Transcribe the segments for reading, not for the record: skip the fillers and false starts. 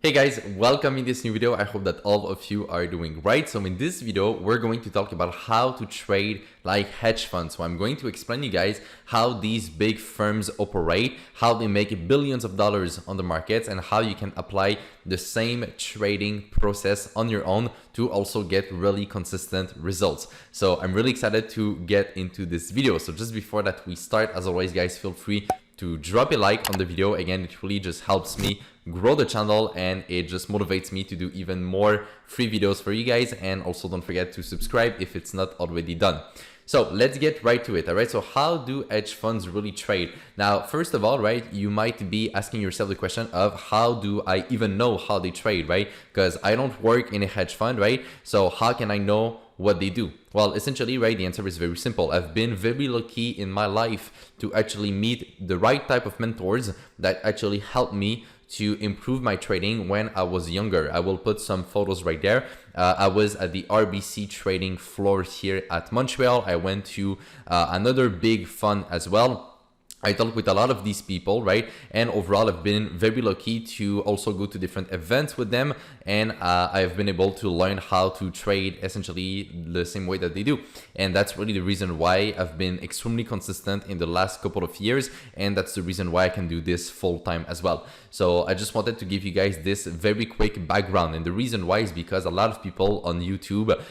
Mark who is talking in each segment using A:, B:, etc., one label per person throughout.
A: Hey guys, welcome in this new video. I hope that all of you are doing right. So in this video, we're going to talk about how to trade like hedge funds. So I'm going to explain you guys how these big firms operate, how they make billions of dollars on the markets, and how you can apply the same trading process on your own to also get really consistent results. So I'm really excited to get into this video. So just before that we start, as always guys, feel free to drop a like on the video. Again, it really just helps me grow the channel and it just motivates me to do even more free videos for you guys. And also don't forget to subscribe if it's not already done. So let's get right to it. All right, so how do hedge funds really trade? Now, first of all, right, you might be asking yourself the question of how do I even know how they trade, right? Because I don't work in a hedge fund, right? So how can I know what they do? Well, essentially, right, the answer is very simple. I've been very lucky in my life to actually meet the right type of mentors that actually helped me to improve my trading when I was younger. I will put some photos right there. I was at the RBC trading floor here at Montreal. I went to another big fund as well. I talk with a lot of these people, right? And overall, I've been very lucky to also go to different events with them. And I've been able to learn how to trade essentially the same way that they do. And that's really the reason why I've been extremely consistent in the last couple of years. And that's the reason why I can do this full time as well. So I just wanted to give you guys this very quick background. And the reason why is because a lot of people on YouTube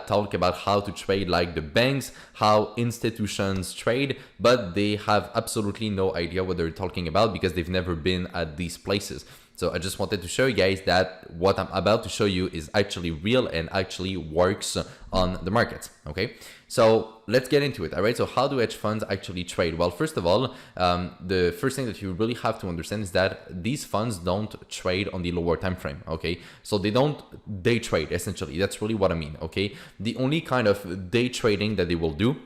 A: talk about how to trade like the banks, how institutions trade, but they have absolutely no idea what they're talking about because they've never been at these places. So I just wanted to show you guys that what I'm about to show you is actually real and actually works on the markets. Okay, so let's get into it. All right, so how do hedge funds actually trade? Well, first of all, the first thing that you really have to understand is that these funds don't trade on the lower time frame. Okay, so they trade essentially. That's really what I mean. Okay, the only kind of day trading that they will do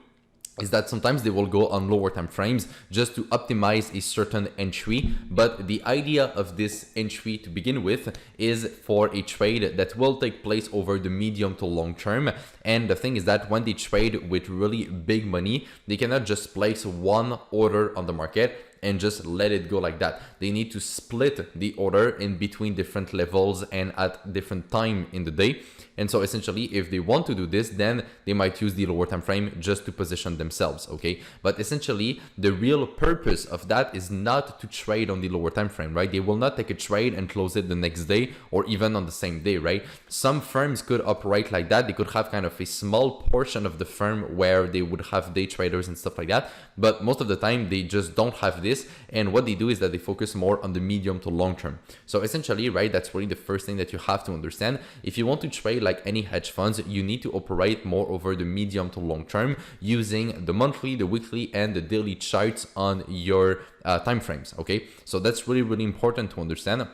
A: is that sometimes they will go on lower time frames just to optimize a certain entry. But the idea of this entry to begin with is for a trade that will take place over the medium to long term. And the thing is that when they trade with really big money, they cannot just place one order on the market and just let it go like that. They need to split the order in between different levels and at different time in the day. And so essentially, if they want to do this, then they might use the lower time frame just to position themselves, okay? But essentially, the real purpose of that is not to trade on the lower time frame, right? They will not take a trade and close it the next day or even on the same day, right? Some firms could operate like that. They could have kind of a small portion of the firm where they would have day traders and stuff like that. But most of the time, they just don't have this. And what they do is that they focus more on the medium to long term. So essentially, right, that's really the first thing that you have to understand. If you want to trade like any hedge funds, you need to operate more over the medium to long term using the monthly, the weekly, and the daily charts on your time frames. Okay, so that's really, really important to understand.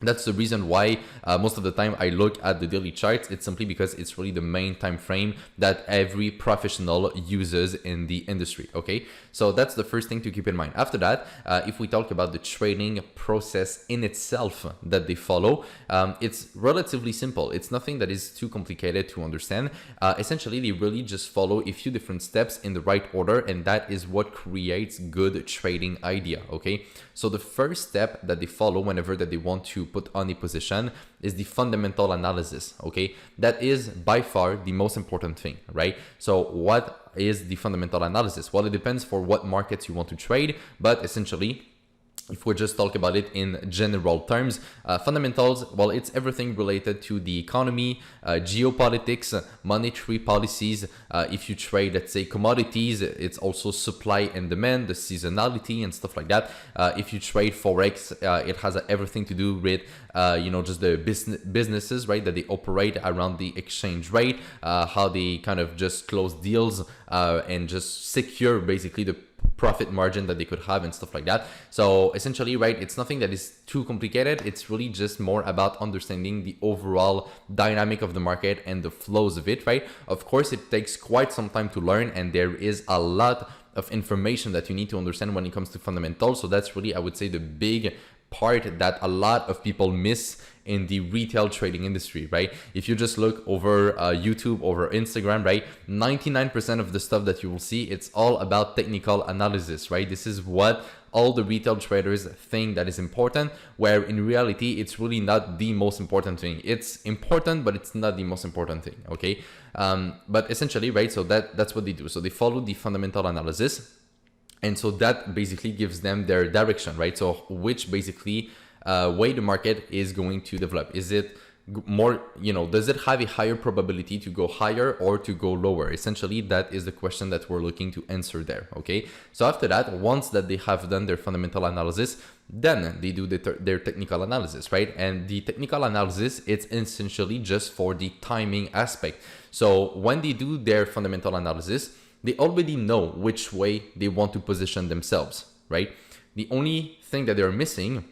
A: That's the reason why most of the time I look at the daily charts. It's simply because it's really the main time frame that every professional uses in the industry. Okay, so that's the first thing to keep in mind. After that, if we talk about the trading process in itself that they follow, it's relatively simple. It's nothing that is too complicated to understand. Essentially, they really just follow a few different steps in the right order, and that is what creates good trading idea. Okay, so the first step that they follow whenever that they want to put on a position is the fundamental analysis. Okay, that is by far the most important thing, right? So what is the fundamental analysis? Well, it depends for what markets you want to trade, but essentially, if we just talk about it in general terms, fundamentals, well, it's everything related to the economy, geopolitics, monetary policies. If you trade, let's say, commodities, it's also supply and demand, the seasonality and stuff like that. If you trade forex, it has everything to do with, just the businesses, right, that they operate around the exchange rate, how they kind of just close deals and just secure basically the profit margin that they could have and stuff like that. So essentially, right, it's nothing that is too complicated. It's really just more about understanding the overall dynamic of the market and the flows of it, right? Of course, it takes quite some time to learn, and there is a lot of information that you need to understand when it comes to fundamentals. So that's really, I would say, the big part that a lot of people miss in the retail trading industry, right? If you just look over YouTube, over Instagram, right, 99% of the stuff that you will see, it's all about technical analysis, right? This is what all the retail traders think that is important, where in reality, it's really not the most important thing. It's important, but it's not the most important thing, okay? But essentially, right, so that's what they do. So they follow the fundamental analysis. And so that basically gives them their direction, right? So which basically way the market is going to develop. Is it more, does it have a higher probability to go higher or to go lower? Essentially, that is the question that we're looking to answer there, okay? So after that, once that they have done their fundamental analysis, then they do their technical analysis, right? And the technical analysis, it's essentially just for the timing aspect. So when they do their fundamental analysis, they already know which way they want to position themselves, right? The only thing that they're missing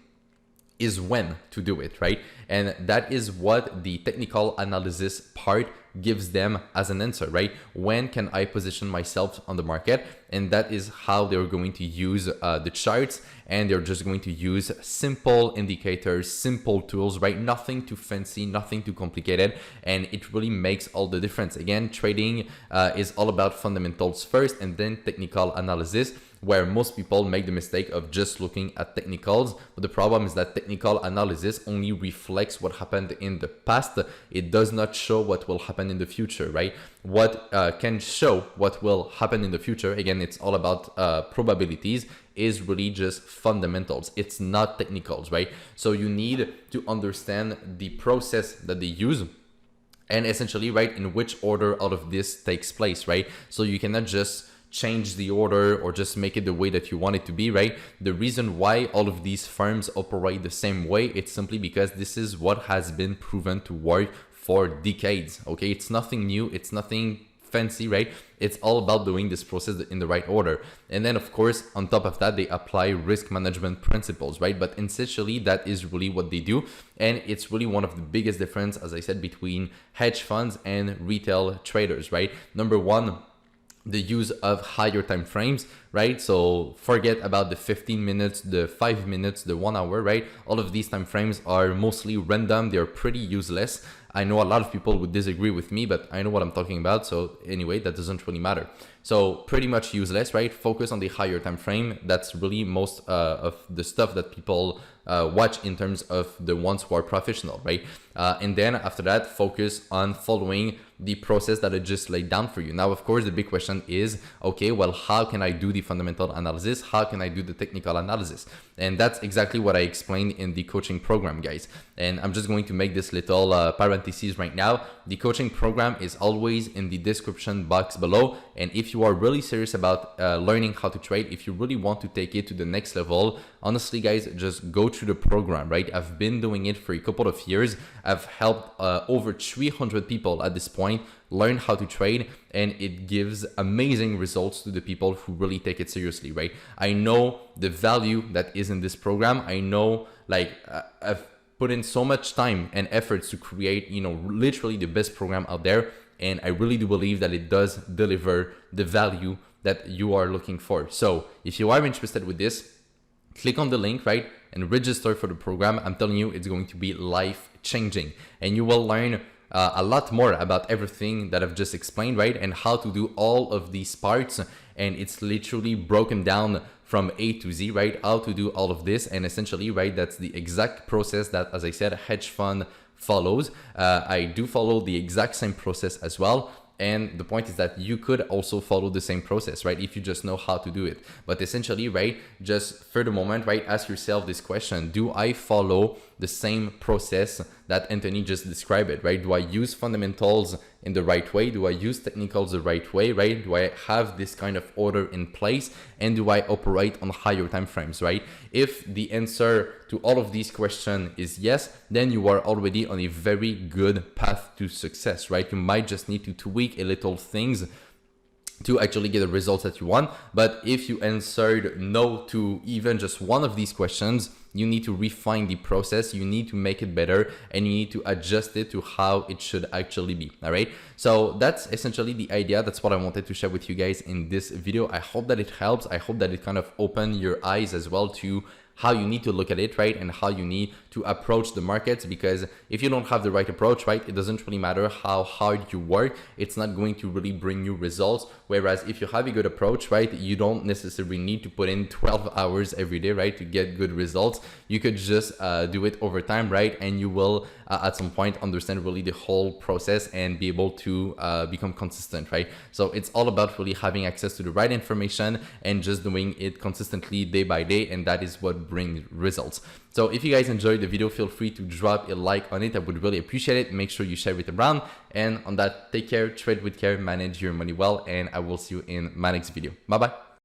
A: is when to do it, right? And that is what the technical analysis part gives them as an answer, right? When can I position myself on the market? And that is how they're going to use the charts, and they're just going to use simple indicators, simple tools, right? Nothing too fancy, nothing too complicated, and it really makes all the difference. Again, trading is all about fundamentals first and then technical analysis, where most people make the mistake of just looking at technicals. But the problem is that technical analysis only reflects what happened in the past. It does not show what will happen in the future, right? What can show what will happen in the future, again, it's all about probabilities, is really just fundamentals. It's not technicals, right? So you need to understand the process that they use, and essentially, right, in which order all of this takes place, right? So you cannot just change the order or just make it the way that you want it to be, right? The reason why all of these firms operate the same way, it's simply because this is what has been proven to work for decades, okay? It's nothing new, it's nothing fancy, right? It's all about doing this process in the right order. And then of course, on top of that, they apply risk management principles, right? But essentially that is really what they do. And it's really one of the biggest difference, as I said, between hedge funds and retail traders, right? Number one, the use of higher time frames, right? So forget about the 15 minutes, the 5 minutes, the 1 hour, right? All of these time frames are mostly random. They're pretty useless. I know a lot of people would disagree with me, but I know what I'm talking about. So anyway, that doesn't really matter. So pretty much useless, right? Focus on the higher time frame. That's really most of the stuff that people watch in terms of the ones who are professional, right? And then after that, focus on following the process that I just laid down for you. Now, of course, the big question is, okay, well, how can I do the fundamental analysis? How can I do the technical analysis? And that's exactly what I explained in the coaching program, guys. And I'm just going to make this little parenthesis right now. The coaching program is always in the description box below. And if you are really serious about learning how to trade, if you really want to take it to the next level, honestly, guys, just go through the program, right? I've been doing it for a couple of years. I've helped over 300 people at this point learn how to trade, and it gives amazing results to the people who really take it seriously, right? I know the value that is in this program. I know, like, I've put in so much time and efforts to create, literally the best program out there. And I really do believe that it does deliver the value that you are looking for. So if you are interested with this, click on the link, right? And register for the program. I'm telling you, it's going to be life changing, and you will learn a lot more about everything that I've just explained, right? And how to do all of these parts. And it's literally broken down from A to Z, right? How to do all of this. And essentially, right, that's the exact process that, as I said, a hedge fund follows. I do follow the exact same process as well. And the point is that you could also follow the same process, right? If you just know how to do it. But essentially, right, just for the moment, right, ask yourself this question: do I follow the same process that Anthony just described it, right? Do I use fundamentals in the right way? Do I use technicals the right way, right? Do I have this kind of order in place? And do I operate on higher time frames, right? If the answer to all of these questions is yes, then you are already on a very good path to success, right? You might just need to tweak a little things to actually get the results that you want. But if you answered no to even just one of these questions, you need to refine the process, you need to make it better, and you need to adjust it to how it should actually be. All right, so that's essentially the idea. That's what I wanted to share with you guys in this video. I hope that it helps. I hope that it kind of opened your eyes as well to how you need to look at it, right? And how you need to to approach the markets, because if you don't have the right approach, right, it doesn't really matter how hard you work, it's not going to really bring you results. Whereas if you have a good approach, right, you don't necessarily need to put in 12 hours every day, right, to get good results. You could just do it over time, right, and you will at some point understand really the whole process and be able to become consistent, right? So it's all about really having access to the right information and just doing it consistently day by day, and that is what brings results. So if you guys enjoyed the video, feel free to drop a like on it. I would really appreciate it. Make sure you share it around. And on that, take care, trade with care, manage your money well, and I will see you in my next video. Bye bye.